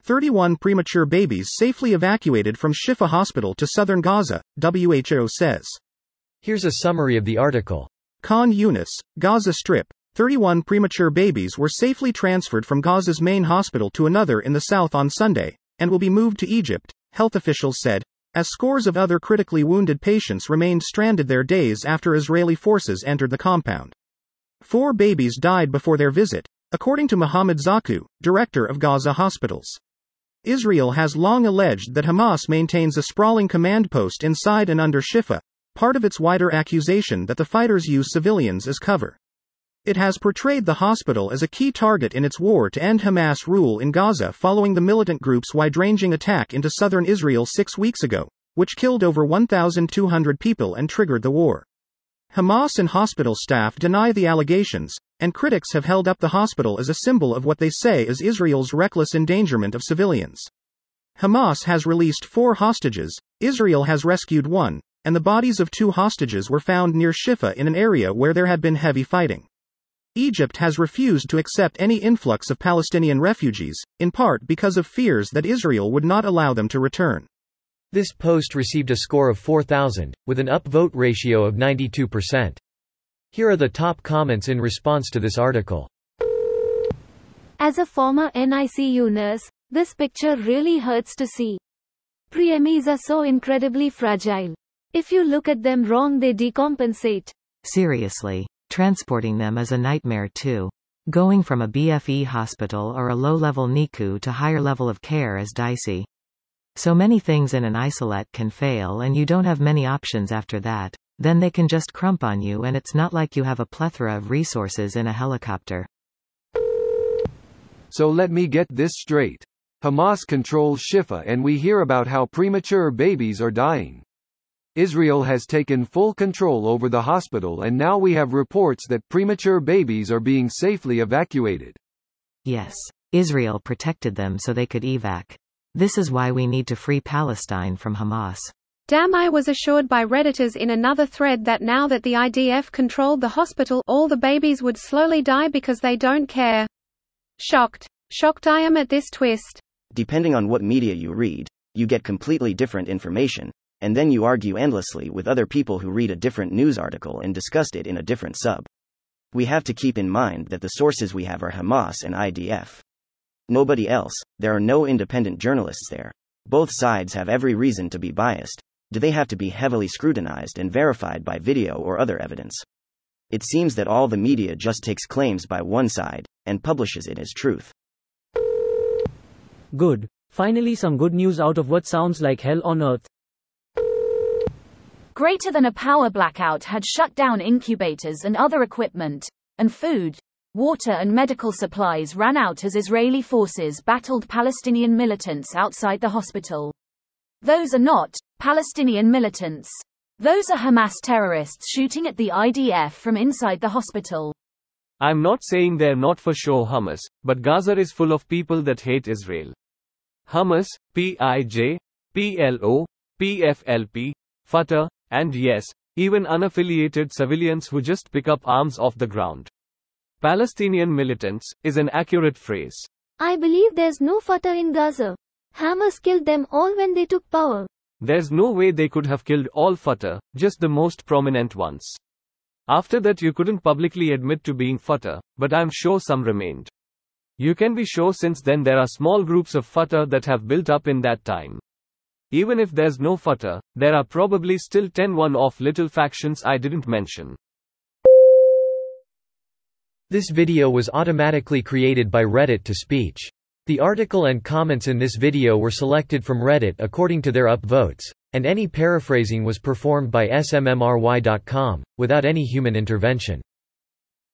31 premature babies safely evacuated from Shifa Hospital to southern Gaza, WHO says. Here's a summary of the article. Khan Yunis, Gaza Strip. 31 premature babies were safely transferred from Gaza's main hospital to another in the south on Sunday, and will be moved to Egypt, health officials said, as scores of other critically wounded patients remained stranded there days after Israeli forces entered the compound. 4 babies died before their visit, according to Mohammed Zaku, director of Gaza hospitals. Israel has long alleged that Hamas maintains a sprawling command post inside and under Shifa, part of its wider accusation that the fighters use civilians as cover. It has portrayed the hospital as a key target in its war to end Hamas rule in Gaza following the militant group's wide-ranging attack into southern Israel 6 weeks ago, which killed over 1,200 people and triggered the war. Hamas and hospital staff deny the allegations, and critics have held up the hospital as a symbol of what they say is Israel's reckless endangerment of civilians. Hamas has released 4 hostages, Israel has rescued 1, and the bodies of 2 hostages were found near Shifa in an area where there had been heavy fighting. Egypt has refused to accept any influx of Palestinian refugees, in part because of fears that Israel would not allow them to return. This post received a score of 4,000, with an upvote ratio of 92%. Here are the top comments in response to this article. As a former NICU nurse, this picture really hurts to see. Preemies are so incredibly fragile. If you look at them wrong, they decompensate. Seriously, transporting them is a nightmare too. Going from a BFE hospital or a low-level NICU to higher level of care is dicey. So many things in an isolette can fail and you don't have many options after that. Then they can just crump on you and it's not like you have a plethora of resources in a helicopter. So let me get this straight. Hamas controls Shifa and we hear about how premature babies are dying. Israel has taken full control over the hospital and now we have reports that premature babies are being safely evacuated. Yes, Israel protected them so they could evac. This is why we need to free Palestine from Hamas. Damn, I was assured by Redditors in another thread that now that the IDF controlled the hospital, all the babies would slowly die because they don't care. Shocked. Shocked I am at this twist. Depending on what media you read, you get completely different information, and then you argue endlessly with other people who read a different news article and discussed it in a different sub. We have to keep in mind that the sources we have are Hamas and IDF. Nobody else. There are no independent journalists there. Both sides have every reason to be biased. Do they have to be heavily scrutinized and verified by video or other evidence? It seems that all the media just takes claims by one side, and publishes it as truth. Good. Finally some good news out of what sounds like hell on earth. Greater than a power blackout had shut down incubators and other equipment, and food, water and medical supplies ran out as Israeli forces battled Palestinian militants outside the hospital. Those are not Palestinian militants. Those are Hamas terrorists shooting at the IDF from inside the hospital. I'm not saying they're not for sure Hamas, but Gaza is full of people that hate Israel. Hamas, PIJ, PLO, PFLP, Fatah, and yes, even unaffiliated civilians who just pick up arms off the ground. Palestinian militants is an accurate phrase. I believe there's no Fatah in Gaza. Hamas killed them all when they took power. There's no way they could have killed all Fatah, just the most prominent ones. After that you couldn't publicly admit to being Fatah, but I'm sure some remained. You can be sure since then there are small groups of Fatah that have built up in that time. Even if there's no Fatah, there are probably still 10 one-off little factions I didn't mention. This video was automatically created by Reddit to speech. The article and comments in this video were selected from Reddit according to their upvotes, and any paraphrasing was performed by smmry.com, without any human intervention.